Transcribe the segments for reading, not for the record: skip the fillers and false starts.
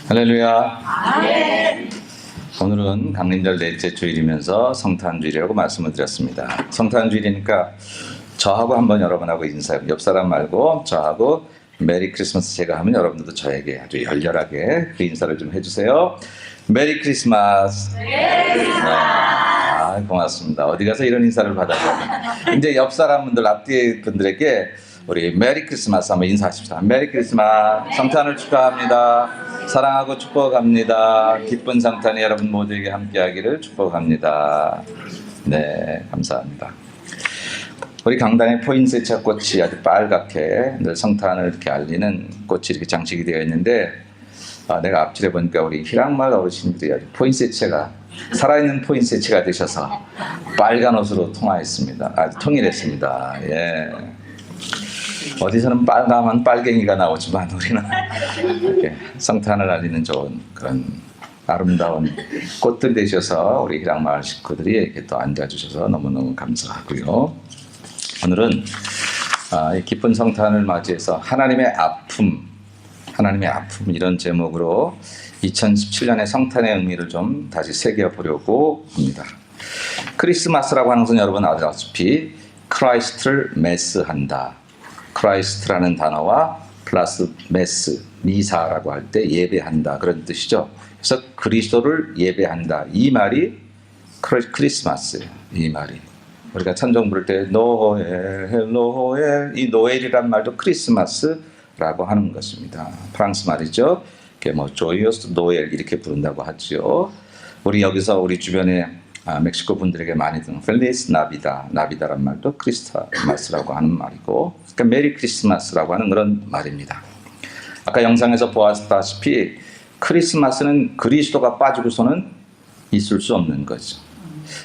할렐루야. 아멘. 오늘은 강림절 넷째 주일이면서 성탄주일이라고 말씀을 드렸습니다. 성탄주일이니까 저하고 한번 여러분하고 인사하고, 옆 사람 말고 저하고 메리 크리스마스 제가 하면 여러분들도 저에게 아주 열렬하게 그 인사를 좀 해주세요. 메리 크리스마스. 네. 고맙습니다. 어디 가서 이런 인사를 받아요. 이제 옆 사람분들, 앞뒤 분들에게 우리 메리 크리스마스 한번 인사하십시다. 메리 크리스마스. 성탄을 축하합니다. 사랑하고 축복합니다. 기쁜 성탄이 여러분 모두에게 함께하기를 축복합니다. 네, 감사합니다. 우리 강단에 포인세차 꽃이 아주 빨갛게 늘 성탄을 이렇게 알리는 꽃이 이렇게 장식이 되어 있는데, 내가 앞줄에 보니까 우리 희랑마을 어르신들이 아주 포인세차가 살아있는 포인세차가 되셔서 빨간 옷으로 통화했습니다. 아주 통일했습니다. 예. 어디서는 빨강한 빨갱이가 나오지만 우리는 이렇게 성탄을 알리는 좋은 그런 아름다운 꽃들 되셔서 우리 희랑마을 식구들이 이렇게 또 앉아주셔서 너무너무 감사하고요. 오늘은 이 기쁜 성탄을 맞이해서 하나님의 아픔 이런 제목으로 2017년의 성탄의 의미를 좀 다시 새겨보려고 합니다. 크리스마스라고 하는 것은 여러분 아시다시피 크라이스트를 메스한다. 크라이스트라는 단어와 플러스 메스, 미사라고 할 때 예배한다 그런 뜻이죠. 그래서 그리스도를 예배한다. 이 말이 크리스마스예요. 이 말이. 우리가 찬송 부를 때 노엘, 이 노엘이란 말도 크리스마스라고 하는 것입니다. 프랑스 말이죠. 조이어스 노엘 이렇게 부른다고 하죠. 우리 여기서 우리 주변에 멕시코 분들에게 많이 듣는 펠리스 나비다란 말도 크리스마스라고 하는 말이고, 그러니까 메리 크리스마스라고 하는 그런 말입니다. 아까 영상에서 보았다시피 크리스마스는 그리스도가 빠지고서는 있을 수 없는 거죠.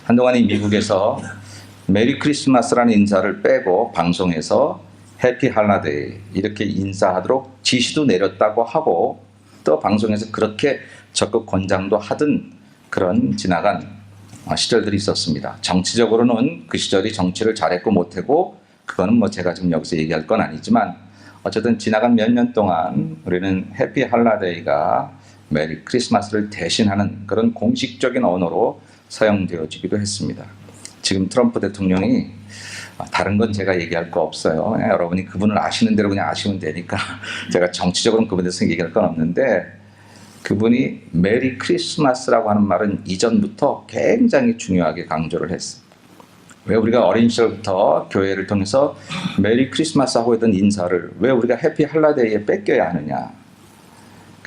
한동안 이 미국에서 메리 크리스마스라는 인사를 빼고 방송에서 해피 할라데이 이렇게 인사하도록 지시도 내렸다고 하고, 또 방송에서 그렇게 적극 권장도 하던 그런 지나간 시절들이 있었습니다. 정치적으로는 그 시절이 정치를 잘했고 못했고 그거는 뭐 제가 지금 여기서 얘기할 건 아니지만, 어쨌든 지나간 몇 년 동안 우리는 해피 할라데이가 메리 크리스마스를 대신하는 그런 공식적인 언어로 사용되어지기도 했습니다. 지금 트럼프 대통령이, 다른 건 제가 얘기할 거 없어요. 그냥 여러분이 그분을 아시는 대로 그냥 아시면 되니까 제가 정치적으로는 그분에 대해서 얘기할 건 없는데, 그분이 메리 크리스마스라고 하는 말은 이전부터 굉장히 중요하게 강조를 했어요. 왜 우리가 어린 시절부터 교회를 통해서 메리 크리스마스 하고 있던 인사를 왜 우리가 해피 할라데이에 뺏겨야 하느냐.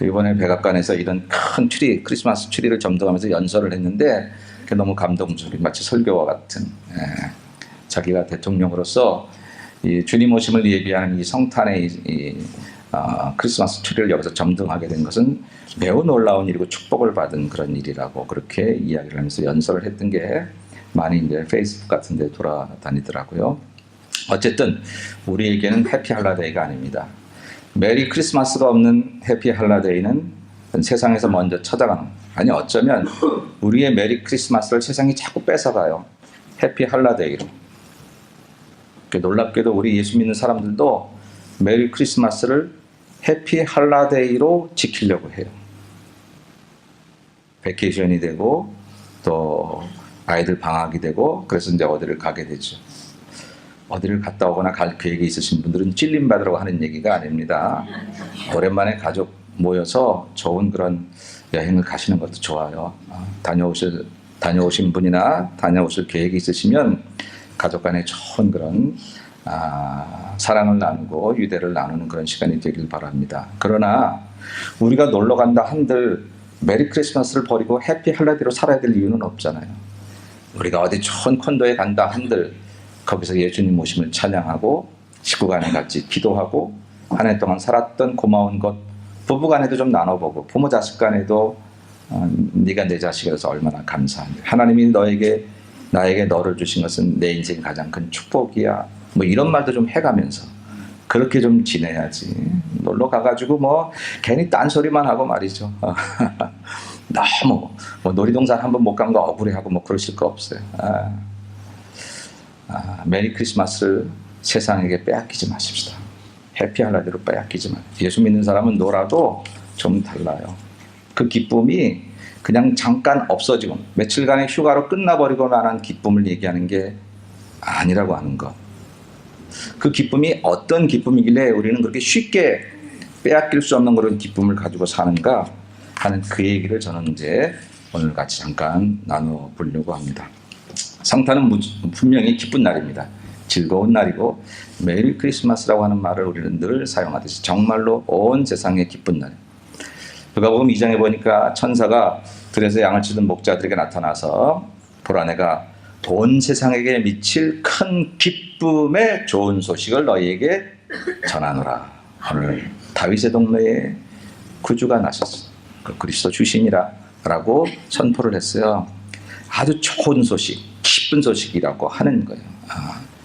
이번에 백악관에서 이런 큰 트리, 크리스마스 트리를 점등하면서 연설을 했는데 그게 너무 감동적인, 마치 설교와 같은, 자기가 대통령으로서 이 주님 오심을 예비하는 이 성탄의 크리스마스 트리를 여기서 점등하게 된 것은 매우 놀라운 일이고 축복을 받은 그런 일이라고 그렇게 이야기를 하면서 연설을 했던 게 많이 이제 페이스북 같은 데 돌아다니더라고요. 어쨌든 우리에게는 해피 할라데이가 아닙니다. 메리 크리스마스가 없는 해피 할라데이는 세상에서 먼저 찾아가는, 아니 어쩌면 우리의 메리 크리스마스를 세상이 자꾸 뺏어가요. 해피 할라데이로. 놀랍게도 우리 예수 믿는 사람들도 메리 크리스마스를 해피 할라데이로 지키려고 해요. 베케이션이 되고 또 아이들 방학이 되고 그래서 이제 어디를 가게 되죠. 어디를 갔다 오거나 갈 계획이 있으신 분들은 찔림받으라고 하는 얘기가 아닙니다. 오랜만에 가족 모여서 좋은 그런 여행을 가시는 것도 좋아요. 다녀오신 분이나 다녀오실 계획이 있으시면 가족 간에 좋은 그런 사랑을 나누고 유대를 나누는 그런 시간이 되길 바랍니다. 그러나 우리가 놀러 간다 한들 메리 크리스마스를 버리고 해피 할라데이로 살아야 될 이유는 없잖아요. 우리가 어디 좋은 콘도에 간다 한들 거기서 예수님 오심을 찬양하고 식구간에 같이 기도하고 한 해 동안 살았던 고마운 것 부부간에도 좀 나눠보고 부모 자식간에도 네가 내 자식이라서 얼마나 감사한데, 하나님이 나에게 너를 주신 것은 내 인생 가장 큰 축복이야, 뭐 이런 말도 좀 해가면서 그렇게 좀 지내야지. 놀러 가가지고 뭐 괜히 딴소리만 하고 말이죠. 너무 뭐 놀이동산 한번 못 간 거 억울해하고 뭐 그러실 거 없어요. 메리 크리스마스를 세상에게 빼앗기지 마십시다. 해피 할라데이로 빼앗기지 마십시다. 예수 믿는 사람은 놀아도 좀 달라요. 그 기쁨이 그냥 잠깐 없어지고 며칠간의 휴가로 끝나버리고 나는 기쁨을 얘기하는 게 아니라고 하는 것. 그 기쁨이 어떤 기쁨이길래 우리는 그렇게 쉽게 빼앗길 수 없는 그런 기쁨을 가지고 사는가 하는 그 얘기를 저는 이제 오늘 같이 잠깐 나눠보려고 합니다. 성탄은 분명히 기쁜 날입니다. 즐거운 날이고 메리 크리스마스라고 하는 말을 우리는 늘 사용하듯이 정말로 온 세상에 기쁜 날. 누가복음 2장에 보니까 천사가 들에서 양을 치던 목자들에게 나타나서 보라 내가 온 세상에게 미칠 큰 기쁨의 좋은 소식을 너희에게 전하노라. 오늘 다윗의 동네에 구주가 나셨어. 그 그리스도 주시니라 라고 선포를 했어요. 아주 좋은 소식, 기쁜 소식이라고 하는 거예요.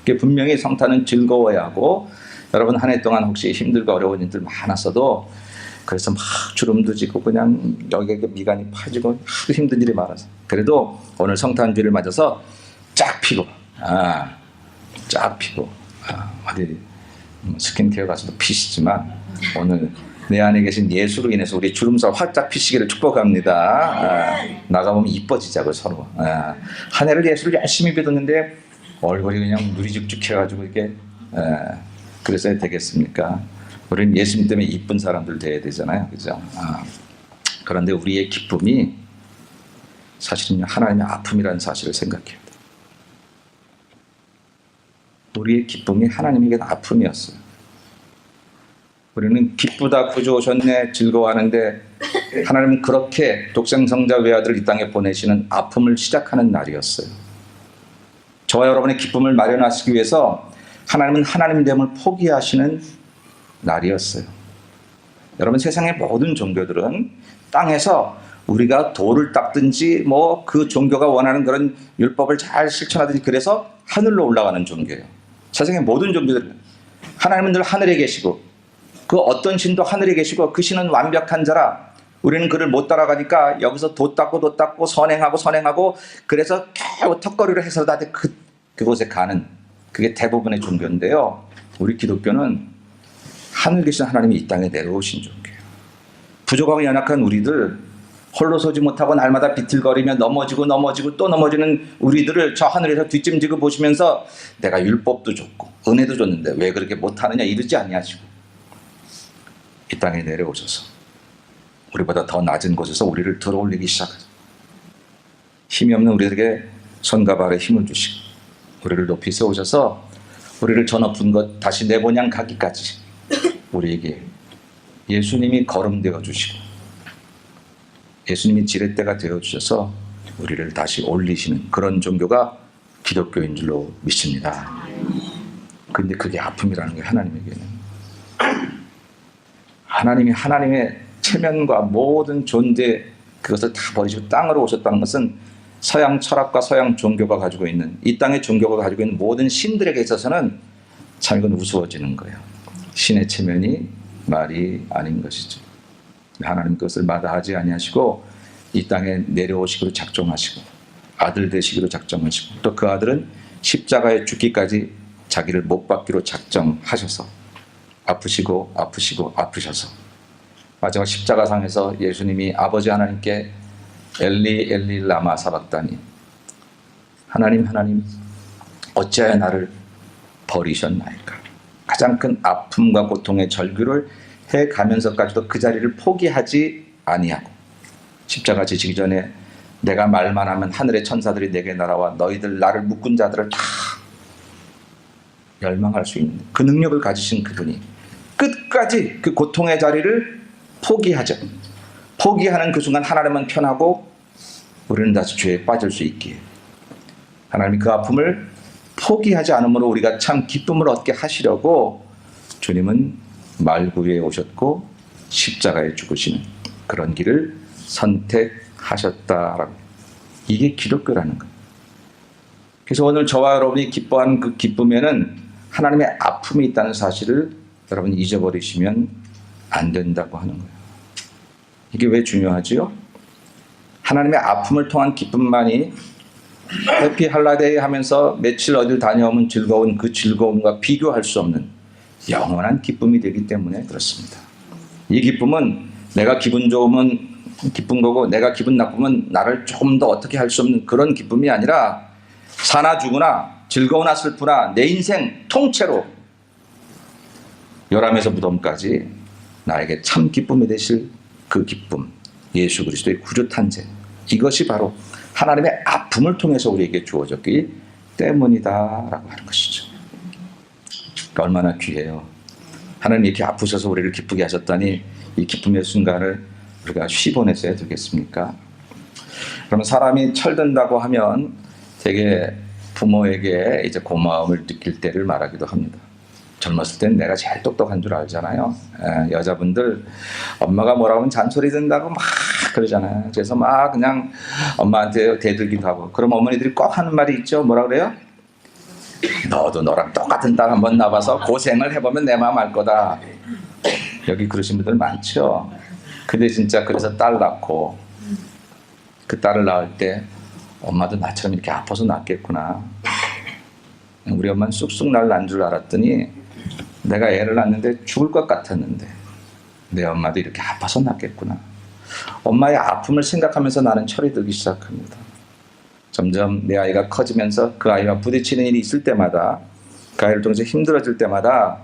그게 분명히 성탄은 즐거워야 하고 여러분 한 해 동안 혹시 힘들고 어려운 일들 많았어도 그래서 막 주름도 지고 그냥 여기에 미간이 파지고 하도 힘든 일이 많아서 그래도 오늘 성탄주를 맞아서 쫙 피고 어디 스킨케어 가서도 피시지만 오늘 내 안에 계신 예수로 인해서 우리 주름살 활짝 피시기를 축복합니다. 나가보면 이뻐지자고 서로. 한 해를 예수를 열심히 믿었는데 얼굴이 그냥 누리죽죽해가지고 이게 그래서 되겠습니까? 우리는 예수님 때문에 이쁜 사람들 돼야 되잖아요, 그죠? 그런데 우리의 기쁨이 사실은 하나님의 아픔이라는 사실을 생각해야 돼. 우리의 기쁨이 하나님에게는 아픔이었어요. 우리는 기쁘다 구주 오셨네 즐거워하는데 하나님은 그렇게 독생성자 외아들을 이 땅에 보내시는 아픔을 시작하는 날이었어요. 저와 여러분의 기쁨을 마련하시기 위해서 하나님은 하나님됨을 포기하시는 날이었어요. 여러분 세상의 모든 종교들은 땅에서 우리가 돌을 닦든지 뭐 그 종교가 원하는 그런 율법을 잘 실천하든지 그래서 하늘로 올라가는 종교예요. 세상의 모든 종교들은 하나님은 늘 하늘에 계시고 그 어떤 신도 하늘에 계시고 그 신은 완벽한 자라 우리는 그를 못 따라가니까 여기서 도 닦고 선행하고 그래서 겨우 턱걸이로 해서라도 그곳에 가는 그게 대부분의 종교인데요. 우리 기독교는 하늘 계신 하나님이 이 땅에 내려오신 종교예요. 부족하고 연약한 우리들 홀로 서지 못하고 날마다 비틀거리며 넘어지고 또 넘어지는 우리들을 저 하늘에서 뒷짐지고 보시면서 내가 율법도 줬고 은혜도 줬는데 왜 그렇게 못하느냐 이러지 아니하시고 이 땅에 내려오셔서 우리보다 더 낮은 곳에서 우리를 들어올리기 시작하죠. 힘이 없는 우리에게 손과 발에 힘을 주시고 우리를 높이 세우셔서 우리를 저 높은 것 다시 내 본향 가기까지 우리에게 예수님이 거름되어 주시고 예수님이 지렛대가 되어 주셔서 우리를 다시 올리시는 그런 종교가 기독교인 줄로 믿습니다. 그런데 그게 아픔이라는 게 하나님에게는 하나님이 하나님의 체면과 모든 존재 그것을 다 버리시고 땅으로 오셨다는 것은 서양 철학과 서양 종교가 가지고 있는 이 땅의 종교가 가지고 있는 모든 신들에게 있어서는 참 이건 우스워지는 거예요. 신의 체면이 말이 아닌 것이죠. 하나님 그것을 마다하지 아니하시고 이 땅에 내려오시기로 작정하시고 아들 되시기로 작정하시고 또 그 아들은 십자가에 죽기까지 자기를 못 박기로 작정하셔서 아프셔서 마지막 십자가상에서 예수님이 아버지 하나님께 엘리 엘리 라마 사박다니 하나님 어찌하여 나를 버리셨나이까 가장 큰 아픔과 고통의 절규를 해가면서까지도 그 자리를 포기하지 아니하고 십자가 지시기 전에 내가 말만 하면 하늘의 천사들이 내게 날아와 너희들 나를 묶은 자들을 다 멸망할 수 있는 그 능력을 가지신 그분이 끝까지 그 고통의 자리를 포기하죠. 포기하는 그 순간 하나님은 편하고 우리는 다시 죄에 빠질 수 있기에 하나님이 그 아픔을 포기하지 않으므로 우리가 참 기쁨을 얻게 하시려고 주님은 말구에 오셨고 십자가에 죽으시는 그런 길을 선택하셨다라고. 이게 기독교라는 거예요. 그래서 오늘 저와 여러분이 기뻐하는 그 기쁨에는 하나님의 아픔이 있다는 사실을 여러분 잊어버리시면 안 된다고 하는 거예요. 이게 왜 중요하지요? 하나님의 아픔을 통한 기쁨만이 해피 할라데이 하면서 며칠 어딜 다녀오면 즐거운 그 즐거움과 비교할 수 없는 영원한 기쁨이 되기 때문에 그렇습니다. 이 기쁨은 내가 기분 좋으면 기쁜 거고, 내가 기분 나쁘면 나를 조금 더 어떻게 할 수 없는 그런 기쁨이 아니라 사나 죽으나 즐거우나 슬프나 내 인생 통째로 요람에서 무덤까지 나에게 참 기쁨이 되실 그 기쁨, 예수 그리스도의 구주 탄생, 이것이 바로 하나님의 아픔을 통해서 우리에게 주어졌기 때문이다라고 하는 것이죠. 그러니까 얼마나 귀해요. 하나님 이렇게 아프셔서 우리를 기쁘게 하셨다니 이 기쁨의 순간을 우리가 쉬보내서야 되겠습니까? 그러면 사람이 철든다고 하면 되게 부모에게 이제 고마움을 느낄 때를 말하기도 합니다. 젊었을 땐 내가 제일 똑똑한 줄 알잖아요. 여자분들 엄마가 뭐라고 하면 잔소리 듣는다고 막 그러잖아요. 그래서 막 그냥 엄마한테 대들기도 하고. 그럼 어머니들이 꼭 하는 말이 있죠. 뭐라 그래요? 너도 너랑 똑같은 딸 한번 낳아서 고생을 해보면 내 마음 알 거다. 여기 그러신 분들 많죠. 근데 진짜 그래서 딸 낳고 그 딸을 낳을 때 엄마도 나처럼 이렇게 아파서 낳겠구나. 우리 엄마는 쑥쑥 날 낳은 줄 알았더니 내가 애를 낳는데 죽을 것 같았는데 내 엄마도 이렇게 아파서 낳겠구나. 엄마의 아픔을 생각하면서 나는 철이 들기 시작합니다. 점점 내 아이가 커지면서 그 아이와 부딪히는 일이 있을 때마다, 그 아이를 통해서 힘들어질 때마다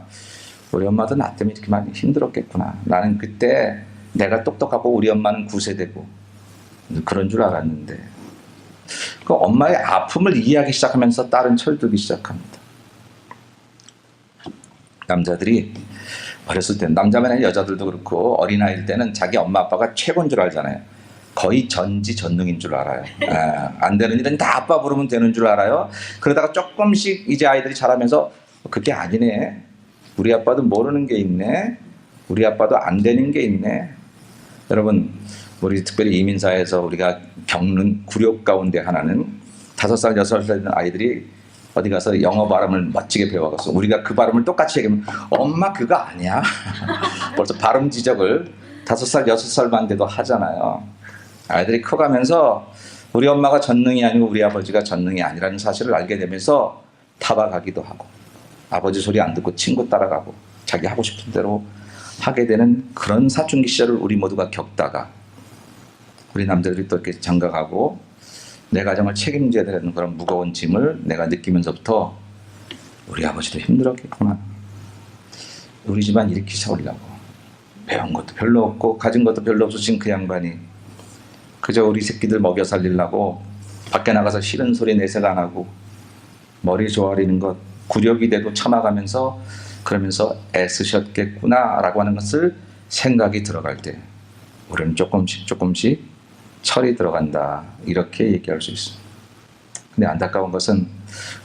우리 엄마도 나 때문에 이렇게 많이 힘들었겠구나. 나는 그때 내가 똑똑하고 우리 엄마는 구세되고 그런 줄 알았는데, 그 엄마의 아픔을 이해하기 시작하면서 딸은 철들기 시작합니다. 남자들이 어렸을 때, 남자면 아니라 여자들도 그렇고 어린아이일 때는 자기 엄마 아빠가 최고인 줄 알잖아요. 거의 전지전능인 줄 알아요. 안 되는 일은 다 아빠 부르면 되는 줄 알아요. 그러다가 조금씩 이제 아이들이 자라면서 그게 아니네, 우리 아빠도 모르는 게 있네, 우리 아빠도 안 되는 게 있네. 여러분, 우리 특별히 이민사회에서 우리가 겪는 굴욕 가운데 하나는 5살, 6살 되는 아이들이 어디 가서 영어 발음을 멋지게 배워가서 우리가 그 발음을 똑같이 얘기하면 엄마 그거 아니야. 벌써 발음 지적을 5살, 6살만 돼도 하잖아요. 아이들이 커가면서 우리 엄마가 전능이 아니고 우리 아버지가 전능이 아니라는 사실을 알게 되면서 타박하기도 하고, 아버지 소리 안 듣고 친구 따라가고 자기 하고 싶은 대로 하게 되는 그런 사춘기 시절을 우리 모두가 겪다가 우리 남자들이 또 이렇게 장가가고 내 가정을 책임져야 되는 그런 무거운 짐을 내가 느끼면서부터 우리 아버지도 힘들었겠구나. 우리 집안 일으키 세우려고 배운 것도 별로 없고 가진 것도 별로 없으신 그 양반이 그저 우리 새끼들 먹여 살리려고 밖에 나가서 싫은 소리 내색 안 하고 머리 조아리는 것 굴욕이 돼도 참아가면서 그러면서 애쓰셨겠구나라고 하는 것을 생각이 들어갈 때 우리는 조금씩 철이 들어간다, 이렇게 얘기할 수 있습니다. 근데 안타까운 것은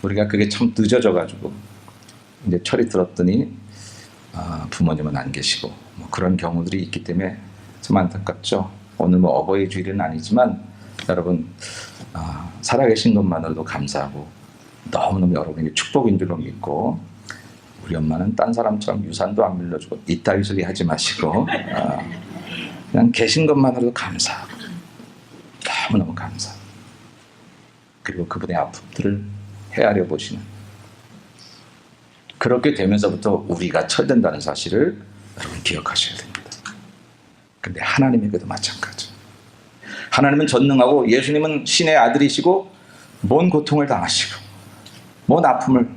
우리가 그게 참 늦어져가지고 이제 철이 들었더니 부모님은 안 계시고 뭐 그런 경우들이 있기 때문에 참 안타깝죠. 오늘 뭐 어버이 주일은 아니지만 여러분 살아계신 것만으로도 감사하고 너무너무 여러분에게 축복인 줄로 믿고, 우리 엄마는 딴 사람처럼 유산도 안 밀려주고 이따위 소리 하지 마시고 그냥 계신 것만으로도 감사하고 너무너무 감사하고, 그리고 그분의 아픔들을 헤아려 보시는, 그렇게 되면서부터 우리가 철든다는 사실을 여러분 기억하셔야 됩니다. 근데 하나님에게도 마찬가지. 하나님은 전능하고 예수님은 신의 아들이시고 뭔 고통을 당하시고 뭔 아픔을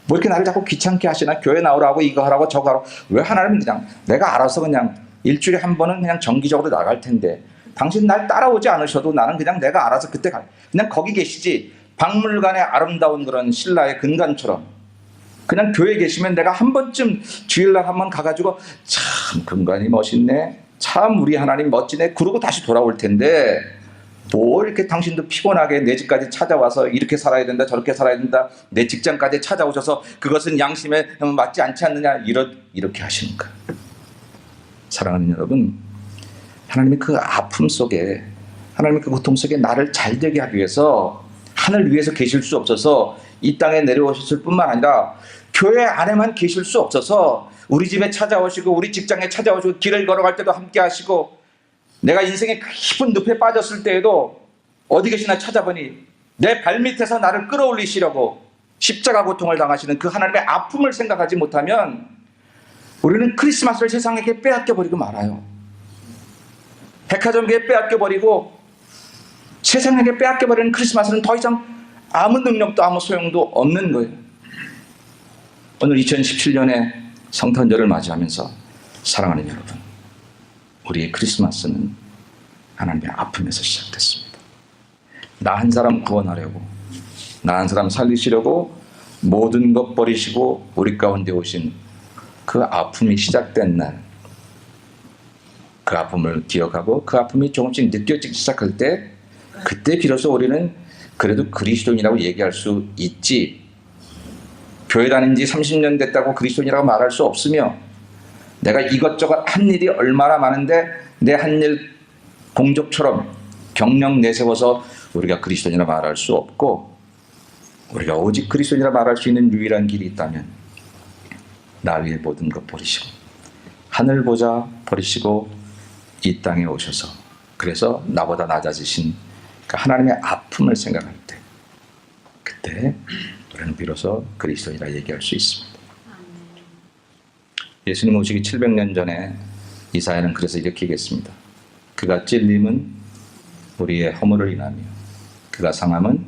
뭐 이렇게 나를 자꾸 귀찮게 하시나, 교회 나오라고 이거 하라고 저거 하라고. 왜 하나님은 그냥 내가 알아서 그냥 일주일에 한 번은 그냥 정기적으로 나갈 텐데 당신 날 따라오지 않으셔도 나는 그냥 내가 알아서 그때 그냥 거기 계시지. 박물관의 아름다운 그런 신라의 근간처럼 그냥 교회에 계시면 내가 한 번쯤 주일날 한번 가가지고 참 근간이 멋있네, 참 우리 하나님 멋지네 그러고 다시 돌아올 텐데 뭐 이렇게 당신도 피곤하게 내 집까지 찾아와서 이렇게 살아야 된다 저렇게 살아야 된다, 내 직장까지 찾아오셔서 그것은 양심에 맞지 않지 않느냐 이렇게 하시는 거예요. 사랑하는 여러분, 하나님의 그 아픔 속에, 하나님의 그 고통 속에 나를 잘되게 하기 위해서 하늘 위에서 계실 수 없어서 이 땅에 내려오셨을 뿐만 아니라 교회 안에만 계실 수 없어서 우리 집에 찾아오시고 우리 직장에 찾아오시고 길을 걸어갈 때도 함께 하시고, 내가 인생의 깊은 늪에 빠졌을 때에도 어디 계시나 찾아보니 내 발밑에서 나를 끌어올리시려고 십자가 고통을 당하시는 그 하나님의 아픔을 생각하지 못하면 우리는 크리스마스를 세상에게 빼앗겨 버리고 말아요. 백화점에 빼앗겨버리고 세상에게 빼앗겨버리는 크리스마스는 더 이상 아무 능력도 아무 소용도 없는 거예요. 오늘 2017년에 성탄절을 맞이하면서 사랑하는 여러분, 우리의 크리스마스는 하나님의 아픔에서 시작됐습니다. 나 한 사람 구원하려고, 나 한 사람 살리시려고 모든 것 버리시고 우리 가운데 오신 그 아픔이 시작된 날, 그 아픔을 기억하고 그 아픔이 조금씩 느껴지기 시작할 때, 그때 비로소 우리는 그래도 그리스도인이라고 얘기할 수 있지, 교회 다닌 지 30년 됐다고 그리스도인이라고 말할 수 없으며, 내가 이것저것 한 일이 얼마나 많은데 내 한 일 공적처럼 경력 내세워서 우리가 그리스도인이라 말할 수 없고, 우리가 오직 그리스도인이라 말할 수 있는 유일한 길이 있다면 나 위에 모든 것 버리시고 하늘 보자 버리시고 이 땅에 오셔서, 그래서 나보다 낮아지신 그 하나님의 아픔을 생각할 때, 그때 우리는 비로소 그리스도인이라 얘기할 수 있습니다. 예수님 오시기 700년 전에 이사야는 그래서 이렇게 얘기했습니다. 그가 찔림은 우리의 허물을 인하며 그가 상함은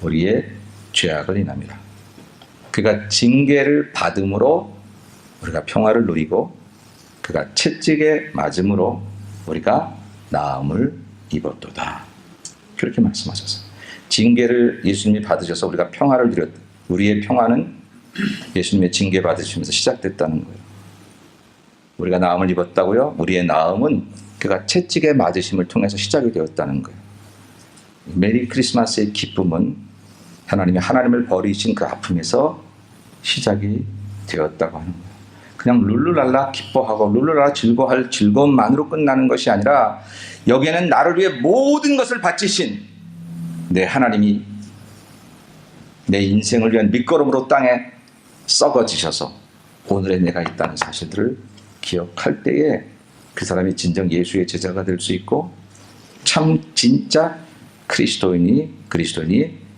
우리의 죄악을 인함이라. 그가 징계를 받음으로 우리가 평화를 누리고 그가 채찍에 맞음으로 우리가 나음을 입었도다. 그렇게 말씀하셨어요. 징계를 예수님이 받으셔서 우리가 평화를 누렸다. 우리의 평화는 예수님의 징계 받으시면서 시작됐다는 거예요. 우리가 나음을 입었다고요? 우리의 나음은 그가 채찍에 맞으심을 통해서 시작이 되었다는 거예요. 메리 크리스마스의 기쁨은 하나님이 하나님을 버리신 그 아픔에서 시작이 되었다고 하는 거예요. 그냥 룰루랄라 기뻐하고 룰루랄라 즐거워할 즐거움만으로 끝나는 것이 아니라, 여기에는 나를 위해 모든 것을 바치신 내 하나님이 내 인생을 위한 밑거름으로 땅에 썩어지셔서 오늘의 내가 있다는 사실들을 기억할 때에 그 사람이 진정 예수의 제자가 될 수 있고 참 진짜 그리스도인이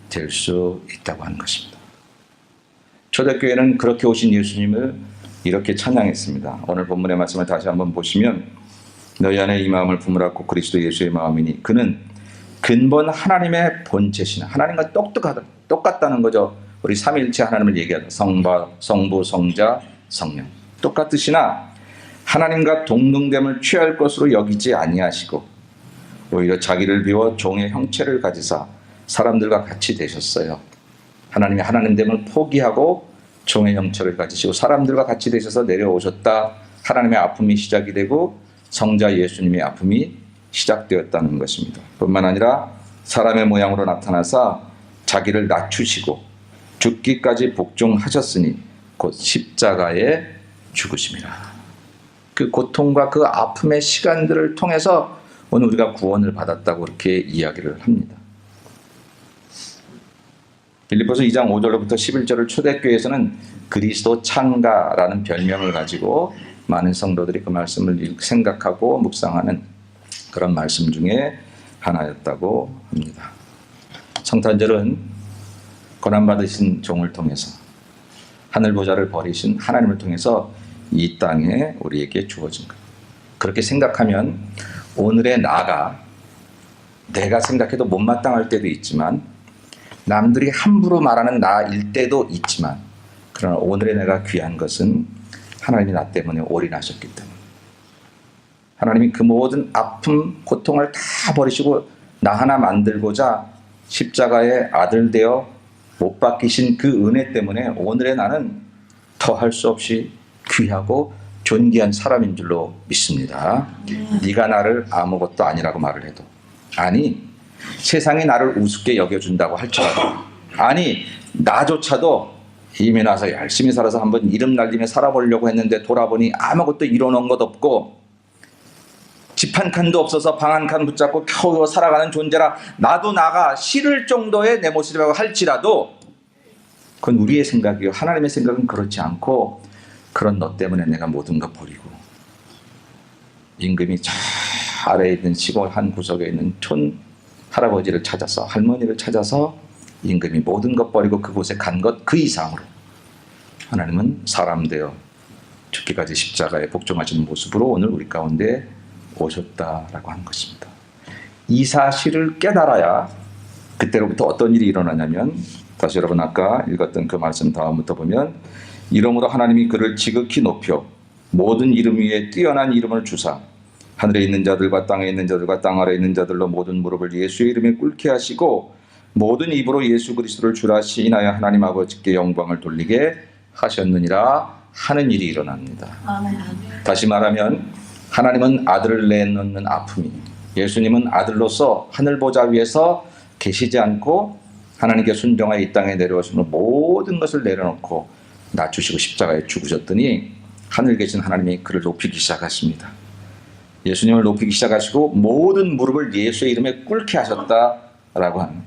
될 수 있다고 하는 것입니다. 초대교회는 그렇게 오신 예수님을 이렇게 찬양했습니다. 오늘 본문의 말씀을 다시 한번 보시면, 너희 안에 이 마음을 품으라고 그리스도 예수의 마음이니 그는 근본 하나님의 본체시나, 하나님과 똑같다는 거죠. 우리 삼위일체 하나님을 얘기하다 성부, 성자, 성령 똑같으시나 하나님과 동등됨을 취할 것으로 여기지 아니하시고 오히려 자기를 비워 종의 형체를 가지사 사람들과 같이 되셨어요. 하나님이 하나님됨을 포기하고 종의 형체를 가지시고 사람들과 같이 되셔서 내려오셨다. 하나님의 아픔이 시작이 되고 성자 예수님의 아픔이 시작되었다는 것입니다. 뿐만 아니라 사람의 모양으로 나타나사 자기를 낮추시고 죽기까지 복종하셨으니 곧 십자가에 죽으심이라. 그 고통과 그 아픔의 시간들을 통해서 오늘 우리가 구원을 받았다고 그렇게 이야기를 합니다. 빌립보서 2장 5절로부터 11절을 초대교회에서는 그리스도 창가라는 별명을 가지고 많은 성도들이 그 말씀을 생각하고 묵상하는 그런 말씀 중에 하나였다고 합니다. 성탄절은 고난받으신 종을 통해서 하늘 보좌를 버리신 하나님을 통해서 이 땅에 우리에게 주어진 것. 그렇게 생각하면 오늘의 나가 내가 생각해도 못마땅할 때도 있지만, 남들이 함부로 말하는 나일 때도 있지만, 그러나 오늘의 내가 귀한 것은 하나님이 나 때문에 올인하셨기 때문에, 하나님이 그 모든 아픔, 고통을 다 버리시고 나 하나 만들고자 십자가의 아들 되어 못 박히신 그 은혜 때문에 오늘의 나는 더할 수 없이 귀하고 존귀한 사람인 줄로 믿습니다. 네가 나를 아무것도 아니라고 말을 해도, 아니 세상이 나를 우습게 여겨준다고 할지라도, 아니 나조차도 이미 나서 열심히 살아서 한번 이름 날리며 살아보려고 했는데 돌아보니 아무것도 이뤄놓은 것 없고 집 한 칸도 없어서 방 한 칸 붙잡고 겨우 살아가는 존재라 나도 나가 싫을 정도의 내 모습이라고 할지라도, 그건 우리의 생각이요. 하나님의 생각은 그렇지 않고, 그런 너 때문에 내가 모든 것 버리고 임금이 저 아래에 있는 시골 한 구석에 있는 촌 할아버지를 찾아서, 할머니를 찾아서 임금이 모든 것 버리고 그곳에 간 것 그 이상으로 하나님은 사람 되어 죽기까지 십자가에 복종하시는 모습으로 오늘 우리 가운데 오셨다라고 하는 것입니다. 이 사실을 깨달아야 그때로부터 어떤 일이 일어나냐면, 다시 여러분 아까 읽었던 그 말씀 다음부터 보면, 이러므로 하나님이 그를 지극히 높여 모든 이름 위에 뛰어난 이름을 주사 하늘에 있는 자들과 땅에 있는 자들과 땅 아래에 있는 자들로 모든 무릎을 예수의 이름에 꿇게 하시고 모든 입으로 예수 그리스도를 주라 시인하여 하나님 아버지께 영광을 돌리게 하셨느니라 하는 일이 일어납니다. 다시 말하면 하나님은 아들을 내놓는 아픔이, 예수님은 아들로서 하늘 보좌 위에서 계시지 않고 하나님께 순종하여 이 땅에 내려오시는 모든 것을 내려놓고 낮추시고 십자가에 죽으셨더니 하늘 계신 하나님이 그를 높이기 시작하십니다. 예수님을 높이기 시작하시고 모든 무릎을 예수의 이름에 꿇게 하셨다라고 하는,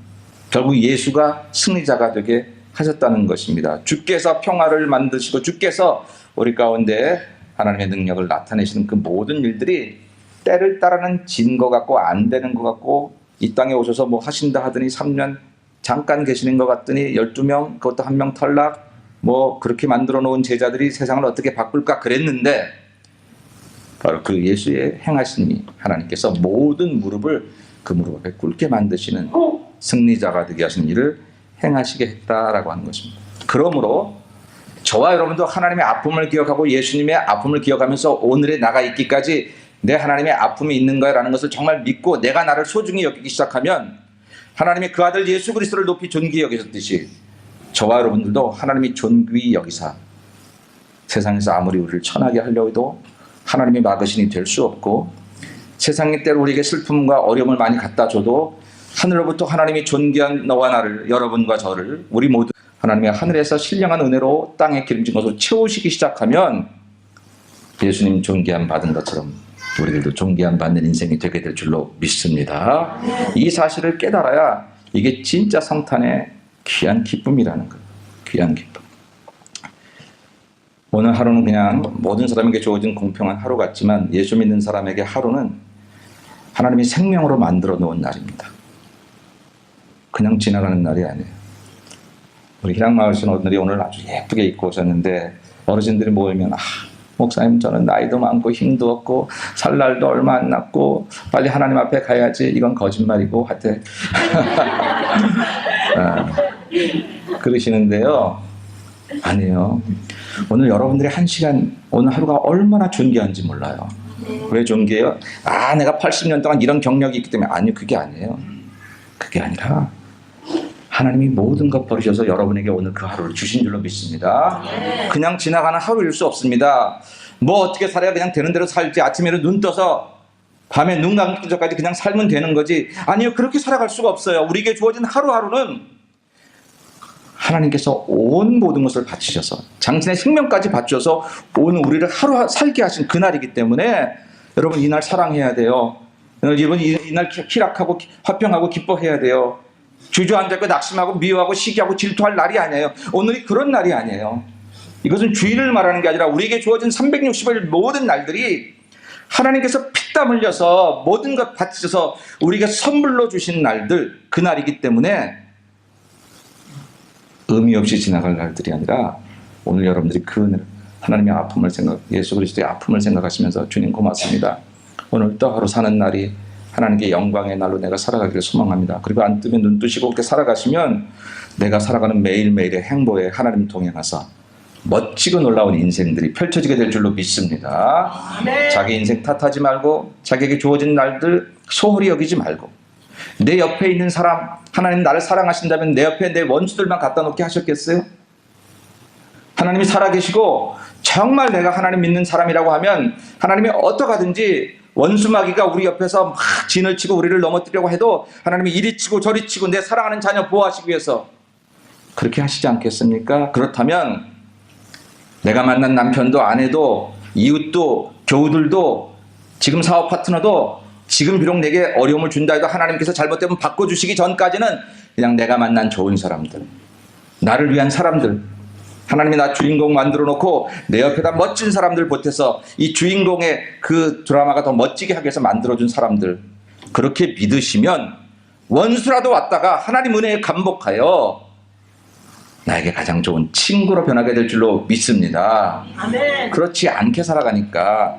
결국 예수가 승리자가 되게 하셨다는 것입니다. 주께서 평화를 만드시고 주께서 우리 가운데 하나님의 능력을 나타내시는 그 모든 일들이 때를 따르는 진 것 같고 안 되는 것 같고, 이 땅에 오셔서 뭐 하신다 하더니 3년 잠깐 계시는 것 같더니 12명, 그것도 1명 탈락, 뭐 그렇게 만들어 놓은 제자들이 세상을 어떻게 바꿀까 그랬는데, 바로 그 예수의 행하심이 하나님께서 모든 무릎을 그 무릎 앞에 꿇게 만드시는 승리자가 되게 하시는 일을 행하시게 했다라고 하는 것입니다. 그러므로 저와 여러분도 하나님의 아픔을 기억하고 예수님의 아픔을 기억하면서 오늘에 나가 있기까지 내 하나님의 아픔이 있는 거야라는 것을 정말 믿고 내가 나를 소중히 여기기 시작하면, 하나님의 그 아들 예수 그리스도를 높이 존귀히 여기셨듯이 저와 여러분들도 하나님이 존귀히 여기사 세상에서 아무리 우리를 천하게 하려 해도 하나님의 막으신이 될 수 없고, 세상의 때로 우리에게 슬픔과 어려움을 많이 갖다 줘도 하늘로부터 하나님이 존귀한 너와 나를, 여러분과 저를, 우리 모두 하나님의 하늘에서 신령한 은혜로 땅에 기름진 것으로 채우시기 시작하면 예수님 존귀함 받은 것처럼 우리들도 존귀함 받는 인생이 되게 될 줄로 믿습니다. 이 사실을 깨달아야 이게 진짜 성탄의 귀한 기쁨이라는 거예요. 귀한 기쁨. 오늘 하루는 그냥 모든 사람에게 주어진 공평한 하루 같지만, 예수 믿는 사람에게 하루는 하나님이 생명으로 만들어 놓은 날입니다. 그냥 지나가는 날이 아니에요. 우리 희랑마을 신호들이 오늘 아주 예쁘게 입고 오셨는데, 어르신들이 모이면 목사님 저는 나이도 많고 힘도 없고 살 날도 얼마 안 남고 빨리 하나님 앞에 가야지, 이건 거짓말이고 하여튼 그러시는데요. 아니에요. 오늘 여러분들이 1시간, 오늘 하루가 얼마나 존귀한지 몰라요. 왜 존귀해요? 내가 80년 동안 이런 경력이 있기 때문에. 아니요, 그게 아니에요. 그게 아니라 하나님이 모든 것 버리셔서 여러분에게 오늘 그 하루를 주신 줄로 믿습니다. 그냥 지나가는 하루일 수 없습니다. 뭐 어떻게 살아야 그냥 되는 대로 살지, 아침에는 눈 떠서 밤에 눈 감기 전까지 그냥 살면 되는 거지. 아니요, 그렇게 살아갈 수가 없어요. 우리에게 주어진 하루하루는 하나님께서 온 모든 것을 바치셔서 당신의 생명까지 바쳐서 온 우리를 하루 살게 하신 그날이기 때문에 여러분 이날 사랑해야 돼요. 여러분 이날 희락하고 화평하고 기뻐해야 돼요. 주저앉고 낙심하고 미워하고 시기하고 질투할 날이 아니에요. 오늘이 그런 날이 아니에요. 이것은 주일을 말하는 게 아니라 우리에게 주어진 360일 모든 날들이 하나님께서 피땀 흘려서 모든 것 바치셔서 우리에게 선물로 주신 날들, 그 날이기 때문에 의미 없이 지나갈 날들이 아니라, 오늘 여러분들이 그 하나님의 아픔을 예수 그리스도의 아픔을 생각하시면서 주님 고맙습니다. 오늘 또 하루 사는 날이 하나님께 영광의 날로 내가 살아가기를 소망합니다. 그리고 안 뜨면 눈 뜨시고 그렇게 살아가시면 내가 살아가는 매일매일의 행보에 하나님 동행하사 멋지고 놀라운 인생들이 펼쳐지게 될 줄로 믿습니다. 자기 인생 탓하지 말고 자기에게 주어진 날들 소홀히 여기지 말고, 내 옆에 있는 사람, 하나님 나를 사랑하신다면 내 옆에 내 원수들만 갖다 놓게 하셨겠어요? 하나님이 살아계시고 정말 내가 하나님 믿는 사람이라고 하면 하나님이 어떡하든지 원수마귀가 우리 옆에서 막 진을 치고 우리를 넘어뜨리려고 해도 하나님이 이리 치고 저리 치고 내 사랑하는 자녀 보호하시기 위해서 그렇게 하시지 않겠습니까? 그렇다면 내가 만난 남편도 아내도 이웃도 교우들도 지금 사업 파트너도 지금 비록 내게 어려움을 준다 해도 하나님께서 잘못되면 바꿔주시기 전까지는 그냥 내가 만난 좋은 사람들, 나를 위한 사람들, 하나님이 나 주인공 만들어 놓고 내 옆에다 멋진 사람들 보태서 이 주인공의 그 드라마가 더 멋지게 하기 위해서 만들어준 사람들, 그렇게 믿으시면 원수라도 왔다가 하나님 은혜에 감복하여 나에게 가장 좋은 친구로 변하게 될 줄로 믿습니다. 아멘. 그렇지 않게 살아가니까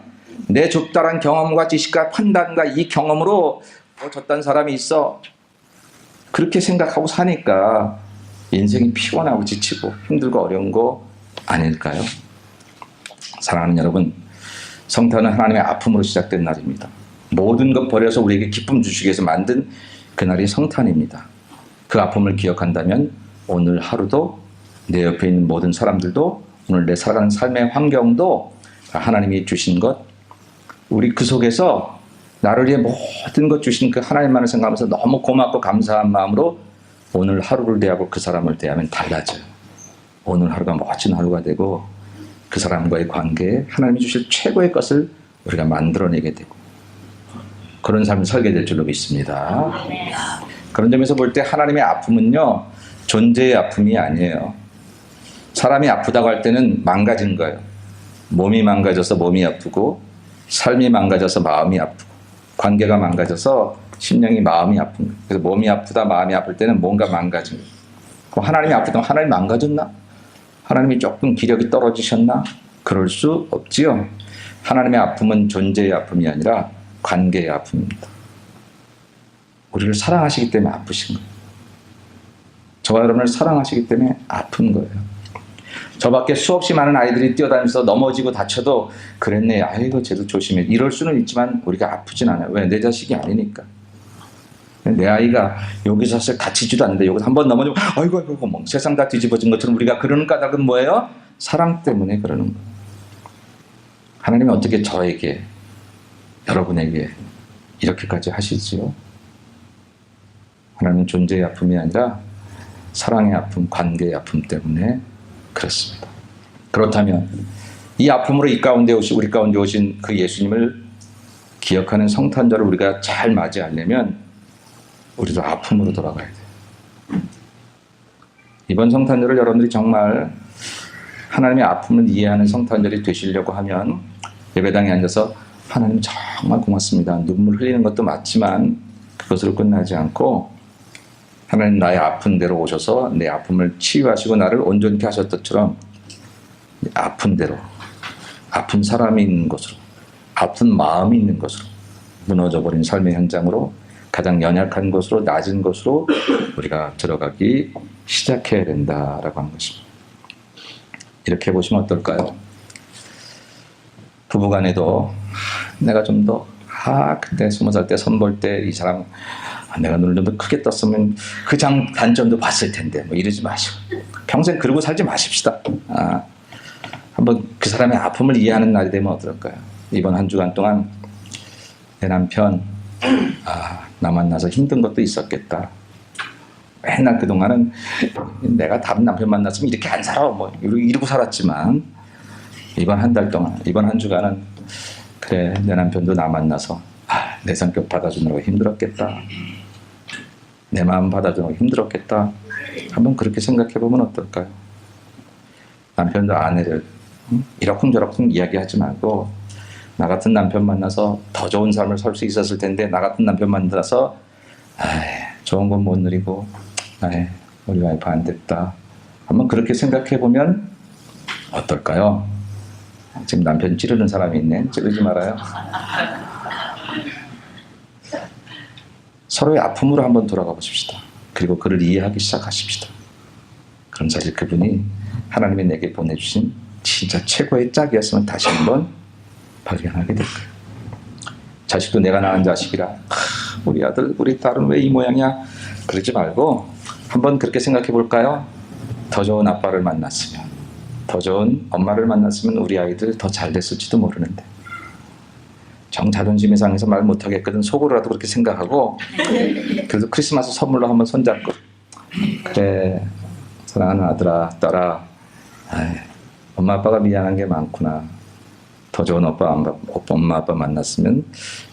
내 좁다란 경험과 지식과 판단과 이 경험으로 저딴 사람이 있어. 그렇게 생각하고 사니까 인생이 피곤하고 지치고 힘들고 어려운 거 아닐까요? 사랑하는 여러분, 성탄은 하나님의 아픔으로 시작된 날입니다. 모든 것 버려서 우리에게 기쁨 주시기 위해서 만든 그날이 성탄입니다. 그 아픔을 기억한다면 오늘 하루도 내 옆에 있는 모든 사람들도 오늘 내 살아가는 삶의 환경도 하나님이 주신 것, 우리 그 속에서 나를 위해 모든 것 주신 그 하나님만을 생각하면서 너무 고맙고 감사한 마음으로 오늘 하루를 대하고 그 사람을 대하면 달라져요. 오늘 하루가 멋진 하루가 되고 그 사람과의 관계에 하나님이 주실 최고의 것을 우리가 만들어내게 되고 그런 삶이 설계 될 줄로 믿습니다. 그런 점에서 볼 때 하나님의 아픔은요, 존재의 아픔이 아니에요. 사람이 아프다고 할 때는 망가진 거예요. 몸이 망가져서 몸이 아프고 삶이 망가져서 마음이 아프고 관계가 망가져서 심령이 마음이 아픈 거예요. 그래서 몸이 아프다 마음이 아플 때는 뭔가 망가진 거예요. 그럼 하나님이 아프다면 하나님 망가졌나? 하나님이 조금 기력이 떨어지셨나? 그럴 수 없지요. 하나님의 아픔은 존재의 아픔이 아니라 관계의 아픔입니다. 우리를 사랑하시기 때문에 아프신 거예요. 저와 여러분을 사랑하시기 때문에 아픈 거예요. 저 밖에 수없이 많은 아이들이 뛰어다니면서 넘어지고 다쳐도 그랬네, 아이고 쟤도 조심해, 이럴 수는 있지만 우리가 아프진 않아요. 왜? 내 자식이 아니니까. 내 아이가 여기서 사실 다치지도 않는데 여기서 한번 넘어지면 아이고 뭐 세상 다 뒤집어진 것처럼 우리가 그러는 까닭은 뭐예요? 사랑 때문에 그러는 거예요. 하나님이 어떻게 저에게, 여러분에게 이렇게까지 하시지요? 하나님은 존재의 아픔이 아니라 사랑의 아픔, 관계의 아픔 때문에 그렇습니다. 그렇다면 이 아픔으로 우리 가운데 오신 그 예수님을 기억하는 성탄절을 우리가 잘 맞이하려면 우리도 아픔으로 돌아가야 돼요. 이번 성탄절을 여러분들이 정말 하나님의 아픔을 이해하는 성탄절이 되시려고 하면 예배당에 앉아서 하나님 정말 고맙습니다, 눈물 흘리는 것도 맞지만 그것으로 끝나지 않고 하나님 나의 아픈 대로 오셔서 내 아픔을 치유하시고 나를 온전케 하셨던처럼 아픈 대로, 아픈 사람이 있는 곳으로, 아픈 마음이 있는 곳으로, 무너져버린 삶의 현장으로, 가장 연약한 곳으로, 낮은 곳으로 우리가 들어가기 시작해야 된다라고 하는 것입니다. 이렇게 보시면 어떨까요? 부부간에도 내가 좀 더 그때 20살 때 선볼 때 이 사람 내가 눈을 좀 더 크게 떴으면 그 단점도 봤을 텐데 뭐 이러지 마시고 평생 그러고 살지 마십시다. 한번 그 사람의 아픔을 이해하는 날이 되면 어떨까요? 이번 한 주간 동안 내 남편 나 만나서 힘든 것도 있었겠다. 맨날 그동안은 내가 다른 남편 만났으면 이렇게 안 살아 뭐 이러고 살았지만 이번 한 달 동안, 이번 한 주간은 그래, 내 남편도 나 만나서 내 성격 받아주느라고 힘들었겠다, 내 마음 받아주느라고 힘들었겠다. 한번 그렇게 생각해 보면 어떨까요? 남편도 아내를 이러쿵저러쿵 이야기하지 말고 나 같은 남편 만나서 더 좋은 삶을 살 수 있었을 텐데 나 같은 남편 만나서 좋은 건 못 누리고 우리 와이프 안 됐다. 한번 그렇게 생각해 보면 어떨까요? 지금 남편 찌르는 사람이 있네. 찌르지 말아요. 서로의 아픔으로 한번 돌아가 보십시다. 그리고 그를 이해하기 시작하십시다. 그럼 사실 그분이 하나님이 내게 보내주신 진짜 최고의 짝이었으면 다시 한번 발견하게 될 거예요. 자식도 내가 낳은 자식이라 우리 아들 우리 딸은 왜 이 모양이야 그러지 말고 한번 그렇게 생각해 볼까요? 더 좋은 아빠를 만났으면, 더 좋은 엄마를 만났으면 우리 아이들 더 잘 됐을지도 모르는데 정 자존심이 상해서 말 못하겠거든 속으로라도 그렇게 생각하고 그래도 크리스마스 선물로 한번 손잡고 그래 사랑하는 아들아 딸아 엄마 아빠가 미안한 게 많구나. 더 좋은 엄마 아빠 만났으면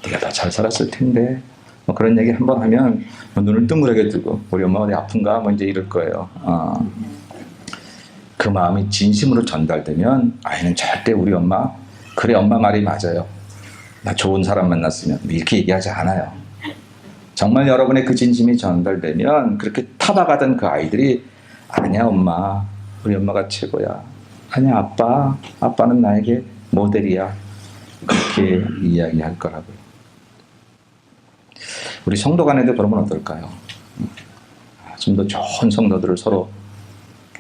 네가 더 잘 살았을 텐데 뭐 그런 얘기 한번 하면 눈을 뜬그레게 뜨고 우리 엄마가 어디 아픈가 뭐 이제 이럴 거예요. 그 마음이 진심으로 전달되면 아이는 절대 우리 엄마 그래 엄마 말이 맞아요, 나 좋은 사람 만났으면 이렇게 얘기하지 않아요. 정말 여러분의 그 진심이 전달되면 그렇게 타박하던 그 아이들이 아니야 엄마 우리 엄마가 최고야, 아니야 아빠는 나에게 모델이야, 그렇게 이야기할 거라고요. 우리 성도 간에도 그러면 어떨까요? 좀 더 좋은 성도들을 서로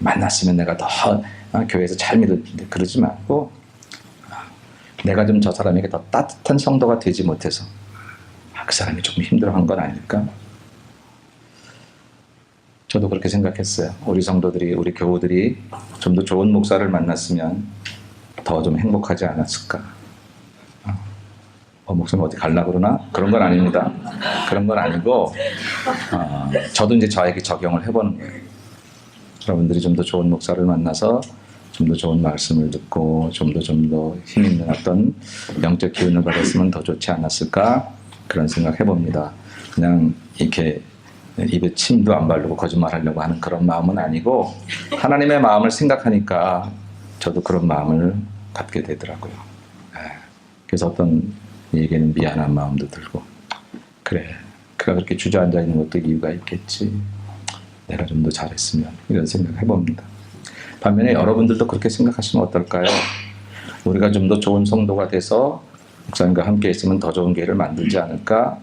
만났으면 내가 더 교회에서 잘 믿었는데 그러지 말고 내가 좀 저 사람에게 더 따뜻한 성도가 되지 못해서 그 사람이 조금 힘들어한 건 아닐까? 저도 그렇게 생각했어요. 우리 성도들이, 우리 교우들이 좀 더 좋은 목사를 만났으면 더 좀 행복하지 않았을까? 목사님 어디 가려고 그러나? 그런 건 아닙니다. 그런 건 아니고 저도 이제 저에게 적용을 해보는 거예요. 여러분들이 좀 더 좋은 목사를 만나서 좀 더 좋은 말씀을 듣고 좀 더 힘 있는 어떤 영적 기운을 받았으면 더 좋지 않았을까? 그런 생각 해봅니다. 그냥 이렇게 입에 침도 안 바르고 거짓말하려고 하는 그런 마음은 아니고 하나님의 마음을 생각하니까 저도 그런 마음을 갖게 되더라고요. 그래서 어떤 얘기는 미안한 마음도 들고 그래 그가 그렇게 주저앉아 있는 것도 이유가 있겠지. 내가 좀 더 잘했으면 이런 생각 해봅니다. 반면에 여러분들도 그렇게 생각하시면 어떨까요? 우리가 좀 더 좋은 성도가 돼서 목사님과 함께 있으면 더 좋은 교회를 만들지 않을까?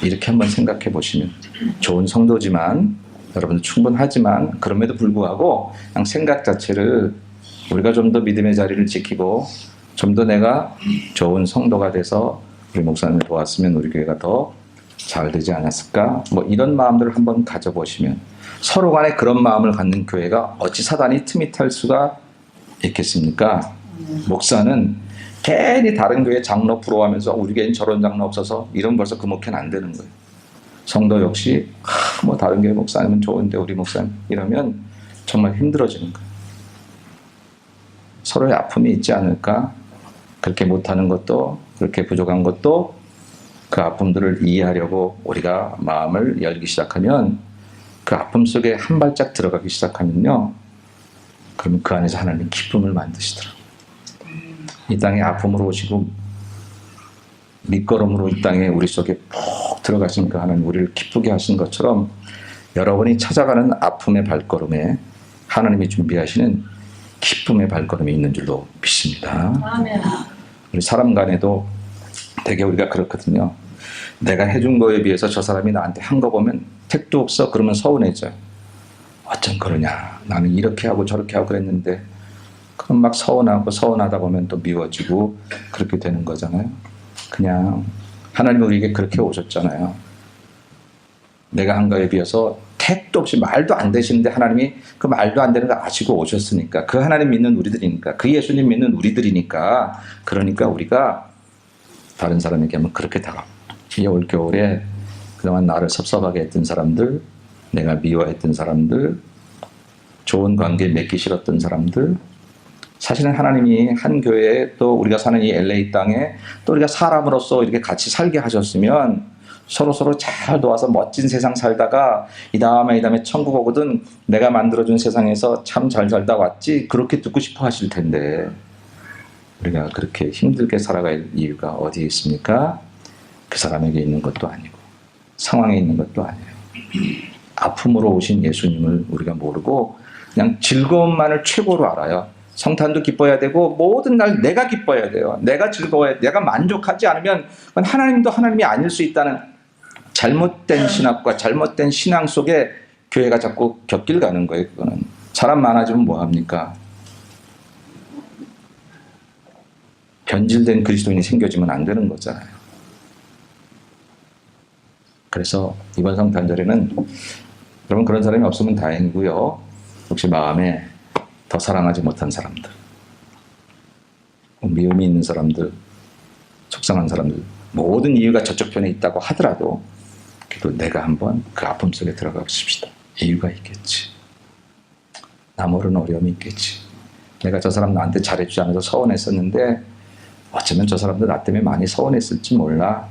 이렇게 한번 생각해 보시면 좋은 성도지만 여러분들 충분하지만 그럼에도 불구하고 그냥 생각 자체를 우리가 좀 더 믿음의 자리를 지키고 좀 더 내가 좋은 성도가 돼서 우리 목사님을 도왔으면 우리 교회가 더 잘 되지 않았을까? 뭐 이런 마음들을 한번 가져보시면 서로 간에 그런 마음을 갖는 교회가 어찌 사단이 틈이 탈 수가 있겠습니까? 목사는 괜히 다른 교회 장로 부러워하면서 우리 교회는 저런 장로 없어서 이런 벌써 그 목회는 안 되는 거예요. 성도 역시 뭐 다른 교회 목사님은 좋은데 우리 목사님 이러면 정말 힘들어지는 거예요. 서로의 아픔이 있지 않을까? 그렇게 못하는 것도 그렇게 부족한 것도 그 아픔들을 이해하려고 우리가 마음을 열기 시작하면 그 아픔 속에 한 발짝 들어가기 시작하면요. 그러면 그 안에서 하나님 기쁨을 만드시더라고요. 이 땅에 아픔으로 오시고 밑거름으로 이 땅에 우리 속에 푹 들어가신 그 하나님 우리를 기쁘게 하신 것처럼 여러분이 찾아가는 아픔의 발걸음에 하나님이 준비하시는 기쁨의 발걸음이 있는 줄로 믿습니다. 아멘. 우리 사람 간에도 되게 우리가 그렇거든요. 내가 해준 거에 비해서 저 사람이 나한테 한 거 보면 택도 없어 그러면 서운해져요. 어쩜 그러냐. 나는 이렇게 하고 저렇게 하고 그랬는데 그럼 막 서운하다 보면 또 미워지고 그렇게 되는 거잖아요. 그냥 하나님이 우리에게 그렇게 오셨잖아요. 내가 한 거에 비해서 택도 없이 말도 안 되시는데 하나님이 그 말도 안 되는 거 아시고 오셨으니까 그 하나님 믿는 우리들이니까 그 예수님 믿는 우리들이니까 그러니까 우리가 다른 사람에게 하면 그렇게 다가오고 이 올겨울에 그동안 나를 섭섭하게 했던 사람들 내가 미워했던 사람들 좋은 관계 맺기 싫었던 사람들 사실은 하나님이 한 교회에 또 우리가 사는 이 LA 땅에 또 우리가 사람으로서 이렇게 같이 살게 하셨으면 서로 잘 도와서 멋진 세상 살다가 이 다음에 천국 오거든 내가 만들어준 세상에서 참 잘 살다 왔지 그렇게 듣고 싶어 하실 텐데 우리가 그렇게 힘들게 살아갈 이유가 어디에 있습니까? 그 사람에게 있는 것도 아니고 상황에 있는 것도 아니에요. 아픔으로 오신 예수님을 우리가 모르고 그냥 즐거움만을 최고로 알아요. 성탄도 기뻐해야 되고 모든 날 내가 기뻐해야 돼요. 내가 즐거워야 내가 만족하지 않으면 그건 하나님도 하나님이 아닐 수 있다는 잘못된 신학과 잘못된 신앙 속에 교회가 자꾸 곁길 가는 거예요. 그거는 사람 많아지면 뭐합니까? 변질된 그리스도인이 생겨지면 안 되는 거잖아요. 그래서 이번 성탄절에는 여러분 그런 사람이 없으면 다행이고요. 혹시 마음에 더 사랑하지 못한 사람들, 미움이 있는 사람들, 속상한 사람들 모든 이유가 저쪽 편에 있다고 하더라도 그래도 내가 한번 그 아픔 속에 들어가 보십시다. 이유가 있겠지. 나 모르는 어려움이 있겠지. 내가 저 사람 나한테 잘해주지 않아서 서운했었는데 어쩌면 저 사람도 나 때문에 많이 서운했을지 몰라.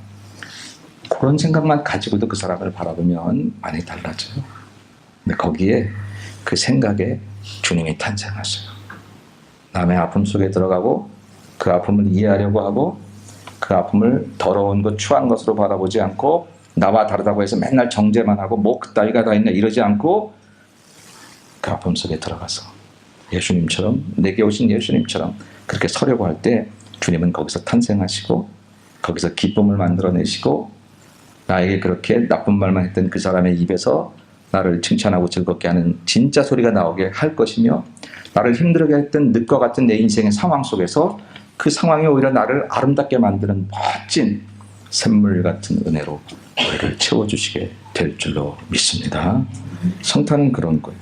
그런 생각만 가지고도 그 사람을 바라보면 많이 달라져요. 근데 거기에 그 생각에 주님이 탄생하셔요. 남의 아픔 속에 들어가고 그 아픔을 이해하려고 하고 그 아픔을 더러운 것, 추한 것으로 바라보지 않고 나와 다르다고 해서 맨날 정죄만 하고 뭐 그따위가 다 있나 이러지 않고 그 아픔 속에 들어가서 예수님처럼 내게 오신 예수님처럼 그렇게 서려고 할 때 주님은 거기서 탄생하시고 거기서 기쁨을 만들어내시고 나에게 그렇게 나쁜 말만 했던 그 사람의 입에서 나를 칭찬하고 즐겁게 하는 진짜 소리가 나오게 할 것이며 나를 힘들게 했던 늪과 같은 내 인생의 상황 속에서 그 상황이 오히려 나를 아름답게 만드는 멋진 샘물 같은 은혜로 우리를 채워주시게 될 줄로 믿습니다. 성탄은 그런 거예요.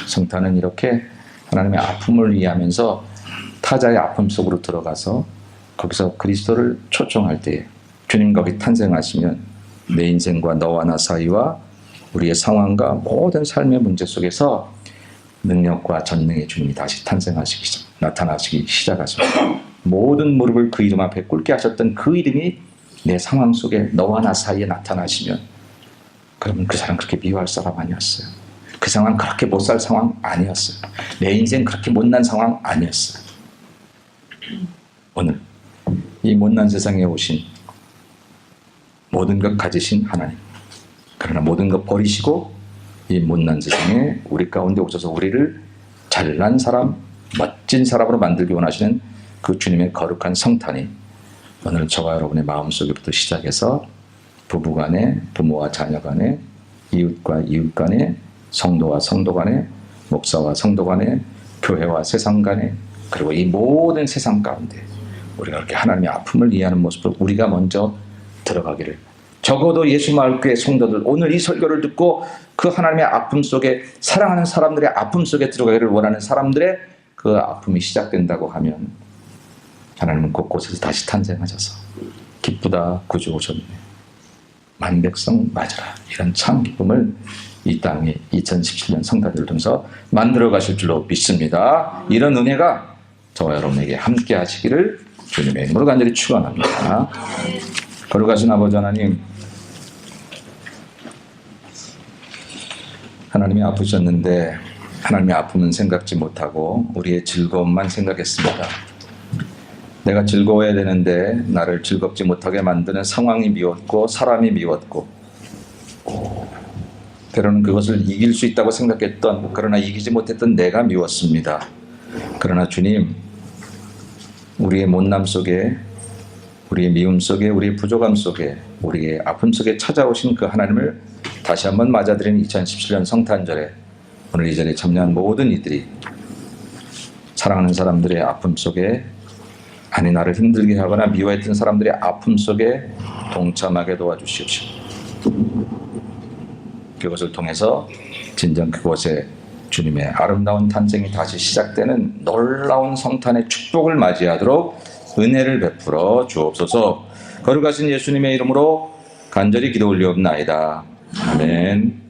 성탄은 이렇게 하나님의 아픔을 이해하면서 타자의 아픔 속으로 들어가서 거기서 그리스도를 초청할 때 주님 거기 탄생하시면 내 인생과 너와 나 사이와 우리의 상황과 모든 삶의 문제 속에서 능력과 전능의 주님이 다시 나타나시기 시작하십니다. 모든 무릎을 그 이름 앞에 꿇게 하셨던 그 이름이 내 상황 속에 너와 나 사이에 나타나시면 그러면 그 사람 그렇게 미워할 사람 아니었어요. 그 상황 그렇게 못 살 상황 아니었어요. 내 인생 그렇게 못난 상황 아니었어요. 오늘 이 못난 세상에 오신 모든 것 가지신 하나님, 그러나 모든 것 버리시고 이 못난 세상에 우리 가운데 오셔서 우리를 잘난 사람, 멋진 사람으로 만들기 원하시는 그 주님의 거룩한 성탄이 오늘 저와 여러분의 마음속에부터 시작해서 부부간에, 부모와 자녀간에, 이웃과 이웃간에, 성도와 성도간에, 목사와 성도간에, 교회와 세상간에, 그리고 이 모든 세상 가운데 우리가 그렇게 하나님의 아픔을 이해하는 모습으로 우리가 먼저 들어가기를, 적어도 예수마을교회 성도들 오늘 이 설교를 듣고 그 하나님의 아픔 속에, 사랑하는 사람들의 아픔 속에 들어가기를 원하는 사람들의 그 아픔이 시작된다고 하면 하나님은 곳곳에서 다시 탄생하셔서 기쁘다 구주 오셨네, 만백성 맞으라, 이런 참 기쁨을 이 땅에 2017년 성탄절을 통해서 만들어 가실 줄로 믿습니다. 이런 은혜가 저와 여러분에게 함께 하시기를 주님의 이름으로 간절히 축원합니다. 거룩하신 아버지 하나님, 하나님이 아프셨는데 하나님의 아픔은 생각지 못하고 우리의 즐거움만 생각했습니다. 내가 즐거워야 되는데 나를 즐겁지 못하게 만드는 상황이 미웠고 사람이 미웠고 때로는 그것을 이길 수 있다고 생각했던, 그러나 이기지 못했던 내가 미웠습니다. 그러나 주님, 우리의 못남 속에, 우리의 미움 속에, 우리의 부족함 속에, 우리의 아픔 속에 찾아오신 그 하나님을 다시 한번 맞아들이는 2017년 성탄절에 오늘 이 자리에 참여한 모든 이들이 사랑하는 사람들의 아픔 속에, 아니 나를 힘들게 하거나 미워했던 사람들의 아픔 속에 동참하게 도와주시옵시고, 그것을 통해서 진정 그곳에 주님의 아름다운 탄생이 다시 시작되는 놀라운 성탄의 축복을 맞이하도록 은혜를 베풀어 주옵소서. 거룩하신 예수님의 이름으로 간절히 기도 올리옵나이다. 아멘.